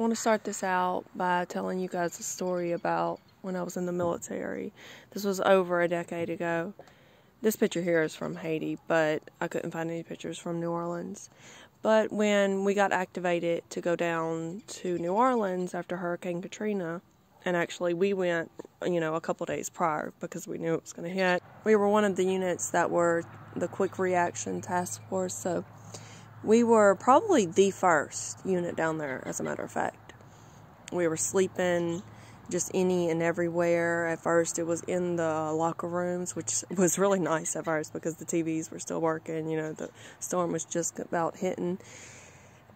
I want to start this out by telling you guys a story about when I was in the military. This was over a decade ago. This picture here is from Haiti, but I couldn't find any pictures from New Orleans. But when we got activated to go down to New Orleans after Hurricane Katrina, and actually we went, a couple days prior because we knew it was going to hit. We were one of the units that were the Quick Reaction Task Force, so we were probably the first unit down there, as a matter of fact. We were sleeping just any and everywhere. At first, it was in the locker rooms, which was really nice at first because the TVs were still working. The storm was just about hitting.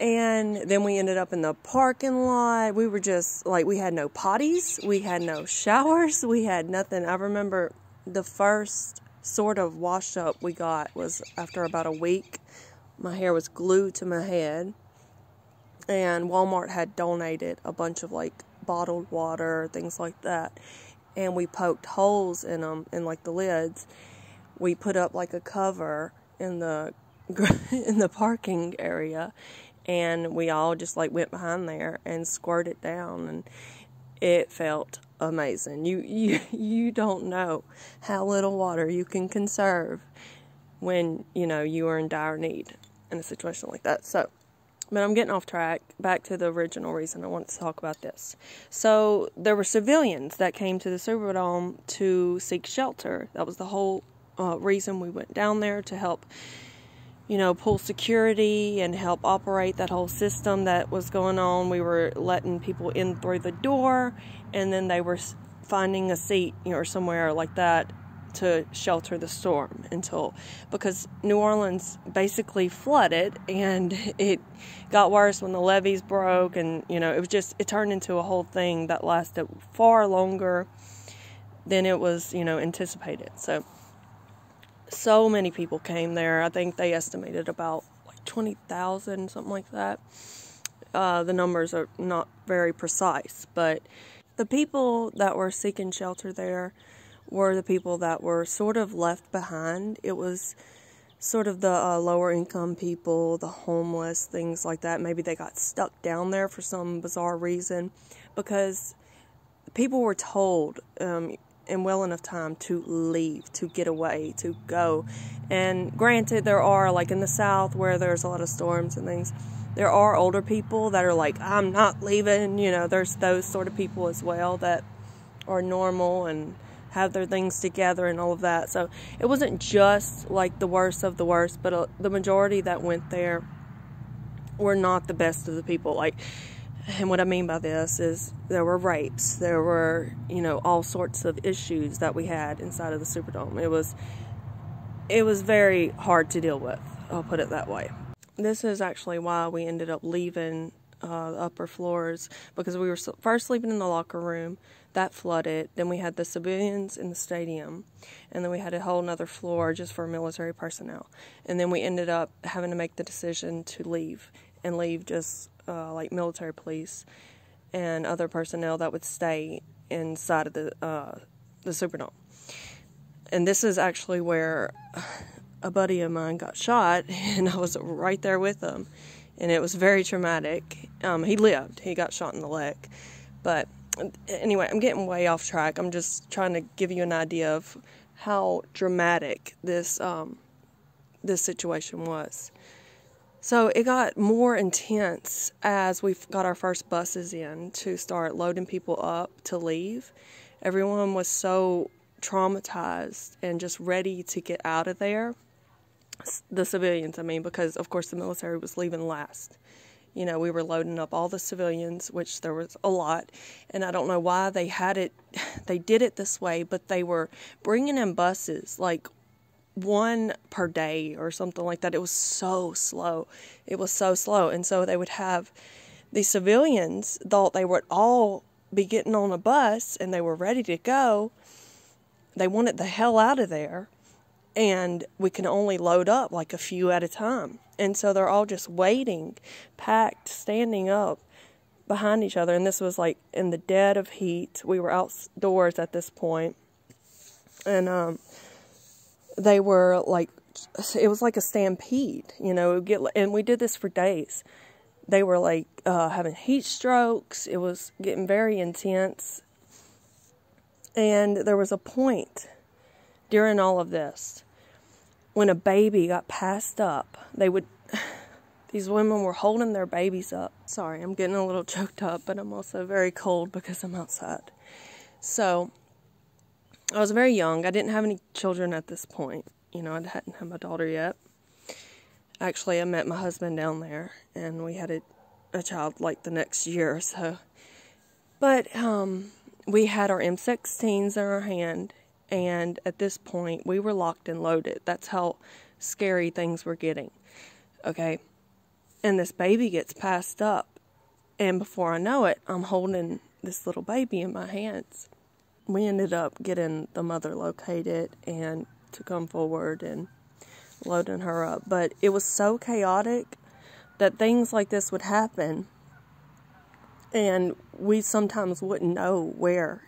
And then we ended up in the parking lot. We were just, we had no potties. We had no showers. We had nothing. I remember the first sort of wash up we got was after about a week. My hair was glued to my head, and Walmart had donated a bunch of bottled water, things like that, and we poked holes in them, in the lids. We put up a cover in the in the parking area, and we all just went behind there and squirted down, and it felt amazing. You don't know how little water you can conserve when you are in dire need in a situation like that. But I'm getting off track. Back to the original reason I wanted to talk about this. So there were civilians that came to the Superdome to seek shelter. That was the whole reason we went down there, to help pull security and help operate that whole system that was going on. We were letting people in through the door, and then they were finding a seat or somewhere like that to shelter the storm because New Orleans basically flooded, and it got worse when the levees broke, and it turned into a whole thing that lasted far longer than it was anticipated. So many people came there. I think they estimated about 20,000, something like that. The numbers are not very precise, but the people that were seeking shelter there were the people that were sort of left behind. It was sort of the lower income people, the homeless, things like that. Maybe they got stuck down there for some bizarre reason, because people were told in well enough time to leave, to get away, to go. And granted, there are, in the South where there's a lot of storms and things, there are older people that are I'm not leaving. There's those sort of people as well that are normal and have their things together and all of that. So it wasn't just the worst of the worst, but the majority that went there were not the best of the people. And what I mean by this is there were rapes, there were all sorts of issues that we had inside of the Superdome. It was very hard to deal with, I'll put it that way. This is actually why we ended up leaving the upper floors, because we were first sleeping in the locker room. That flooded. Then we had the civilians in the stadium, and then we had a whole nother floor just for military personnel. And then we ended up having to make the decision to leave just military police and other personnel that would stay inside of the Superdome. And this is actually where a buddy of mine got shot, and I was right there with him, and it was very traumatic. He lived. He got shot in the leg. But anyway, I'm getting way off track. I'm just trying to give you an idea of how dramatic this situation was. So it got more intense as we got our first buses in to start loading people up to leave. Everyone was so traumatized and just ready to get out of there. The civilians, because of course the military was leaving last. We were loading up all the civilians, which there was a lot, and I don't know why they did it this way, but they were bringing in buses, one per day or something like that. It was so slow. And so they would have, the civilians thought they would all be getting on a bus, and they were ready to go. They wanted the hell out of there, and we can only load up a few at a time. And so they're all just waiting, packed, standing up behind each other. And this was in the dead of heat. We were outdoors at this point. And they were it was like a stampede, and we did this for days. They were like having heat strokes. It was getting very intense. And there was a point during all of this when a baby got passed up. These women were holding their babies up. Sorry, I'm getting a little choked up, but I'm also very cold because I'm outside. So, I was very young. I didn't have any children at this point. You know, I hadn't had my daughter yet. Actually, I met my husband down there, and we had a child like the next year or so. But we had our M16s in our hand, and at this point, we were locked and loaded. That's how scary things were getting. Okay? And this baby gets passed up, and before I know it, I'm holding this little baby in my hands. We ended up getting the mother located and to come forward and loading her up. But it was so chaotic that things like this would happen, and we sometimes wouldn't know where,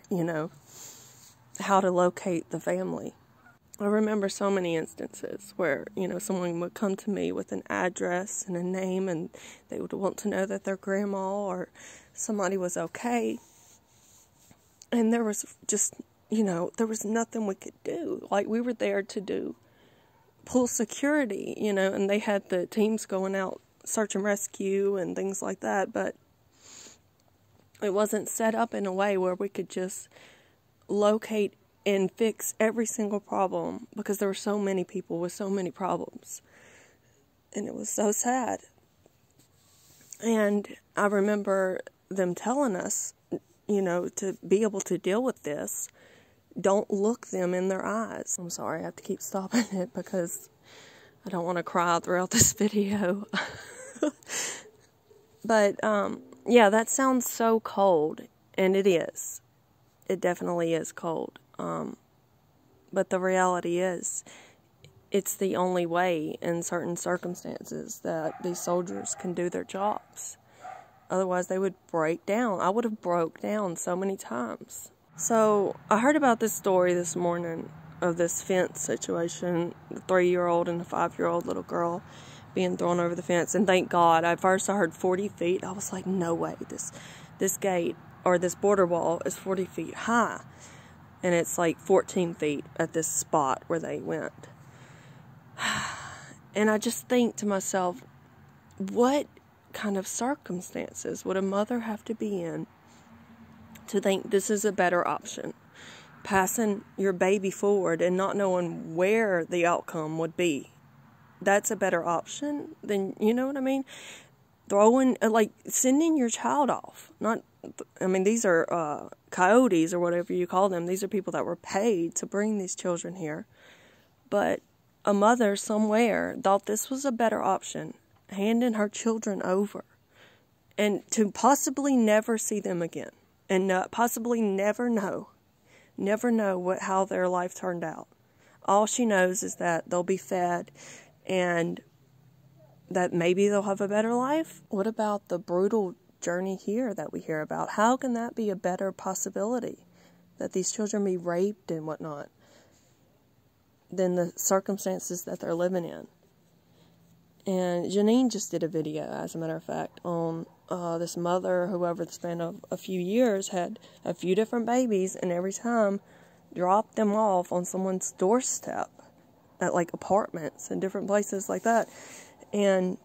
how to locate the family. I remember so many instances where, someone would come to me with an address and a name, and they would want to know that their grandma or somebody was okay. And there was just, there was nothing we could do. Like, we were there to pull security, and they had the teams going out, search and rescue and things like that, but it wasn't set up in a way where we could just locate and fix every single problem, because there were so many people with so many problems. And it was so sad. And I remember them telling us, to be able to deal with this, don't look them in their eyes. I'm sorry, I have to keep stopping it because I don't want to cry throughout this video. But, yeah, that sounds so cold, and it is. It definitely is cold. But the reality is, it's the only way in certain circumstances that these soldiers can do their jobs. Otherwise, they would break down. I would have broke down so many times. So, I heard about this story this morning of this fence situation, the 3-year-old and the 5-year-old little girl being thrown over the fence. And thank God, at first I heard 40 feet. I was like, no way, this gate, or this border wall is 40 feet high. And it's like 14 feet at this spot where they went. And I just think to myself, what kind of circumstances would a mother have to be in to think this is a better option? Passing your baby forward and not knowing where the outcome would be. That's a better option than, you know what I mean? Sending your child off. These are coyotes or whatever you call them. These are people that were paid to bring these children here. But a mother somewhere thought this was a better option, handing her children over, and to possibly never see them again, and possibly never know how their life turned out. All she knows is that they'll be fed, and that maybe they'll have a better life. What about the brutal journey here that we hear about? How can that be a better possibility, that these children be raped and whatnot, than the circumstances that they're living in? And Janine just did a video, as a matter of fact, on this mother who, over the span of a few years, had a few different babies, and every time dropped them off on someone's doorstep at apartments and different places like that. And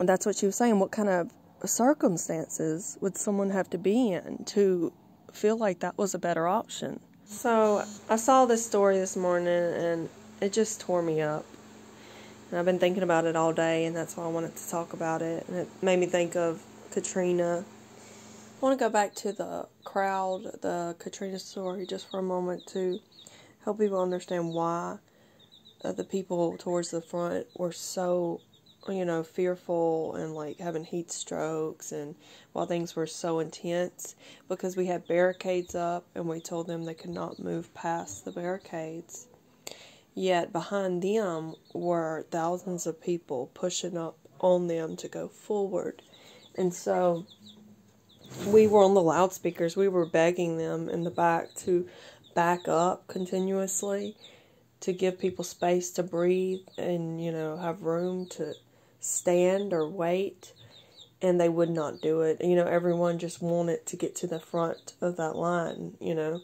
that's what she was saying. What kind of circumstances would someone have to be in to feel like that was a better option? So I saw this story this morning, and it just tore me up. And I've been thinking about it all day, and that's why I wanted to talk about it. And it made me think of Katrina. I want to go back to the Katrina story, just for a moment to help people understand why the people towards the front were so, fearful and having heat strokes, and while things were so intense, because we had barricades up and we told them they could not move past the barricades. Yet behind them were thousands of people pushing up on them to go forward. And so we were on the loudspeakers. We were begging them in the back to back up continuously, to give people space to breathe and, have room to stand or wait. and they would not do it. You know, everyone just wanted to get to the front of that line, you know,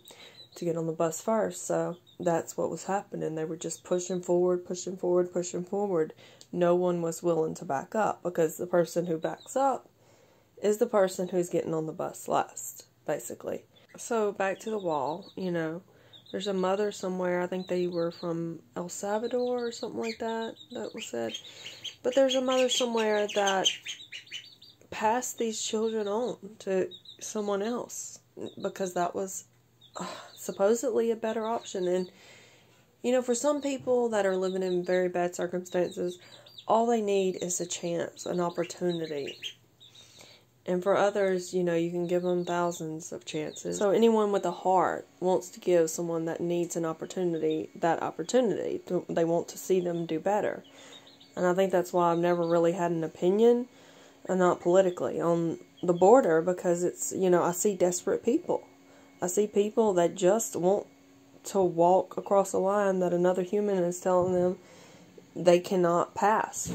to get on the bus first. So that's what was happening. They were just pushing forward, pushing forward, pushing forward. No one was willing to back up, because the person who backs up is the person who's getting on the bus last, basically. So back to the wall, you know, there's a mother somewhere. I think they were from El Salvador or something like that, that was said. But there's a mother somewhere that passed these children on to someone else, because that was supposedly a better option. And, you know, for some people that are living in very bad circumstances, all they need is a chance, an opportunity. And for others, you know, you can give them thousands of chances. So anyone with a heart wants to give someone that needs an opportunity that opportunity. They want to see them do better. And I think that's why I've never really had an opinion, and not politically, on the border, because it's, you know, I see desperate people. I see people that just want to walk across a line that another human is telling them they cannot pass.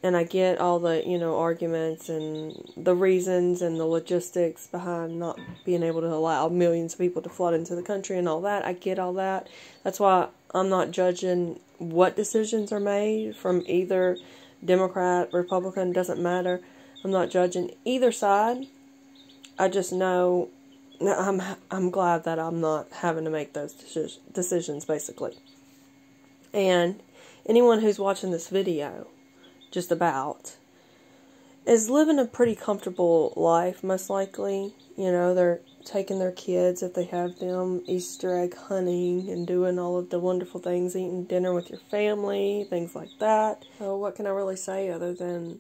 And I get all the, you know, arguments and the reasons and the logistics behind not being able to allow millions of people to flood into the country and all that. I get all that. That's why I'm not judging what decisions are made from either Democrat, Republican, doesn't matter. I'm not judging either side. I just know I'm glad that I'm not having to make those decisions, basically. And anyone who's watching this video, just about, is living a pretty comfortable life, most likely. You know, they're taking their kids, if they have them, Easter egg hunting and doing all of the wonderful things, eating dinner with your family, things like that. So what can I really say other than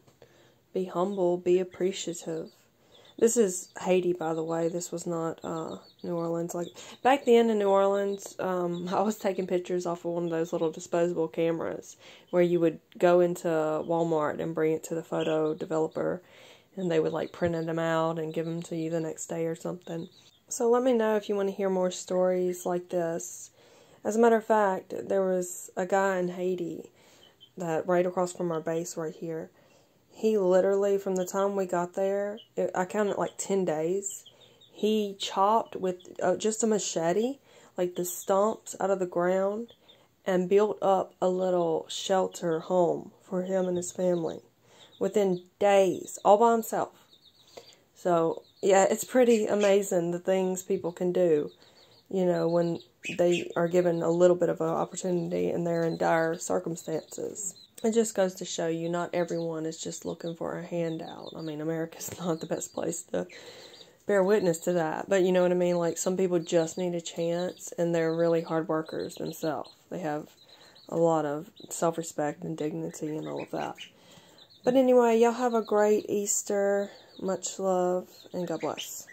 be humble, be appreciative. This is Haiti, by the way. This was not New Orleans. Like, back then in New Orleans, I was taking pictures off of one of those little disposable cameras where you would go into Walmart and bring it to the photo developer, and they would, like, print them out and give them to you the next day or something. So let me know if you want to hear more stories like this. As a matter of fact, there was a guy in Haiti that right across from our base right here. He literally, from the time we got there, I counted like 10 days, he chopped with just a machete, like the stumps out of the ground, and built up a little shelter home for him and his family within days, all by himself. So, yeah, it's pretty amazing the things people can do, you know, when they are given a little bit of an opportunity and they're in dire circumstances. It just goes to show you, not everyone is just looking for a handout. I mean, America's not the best place to bear witness to that. But you know what I mean? Like, some people just need a chance, and they're really hard workers themselves. They have a lot of self-respect and dignity and all of that. But anyway, y'all have a great Easter. Much love, and God bless.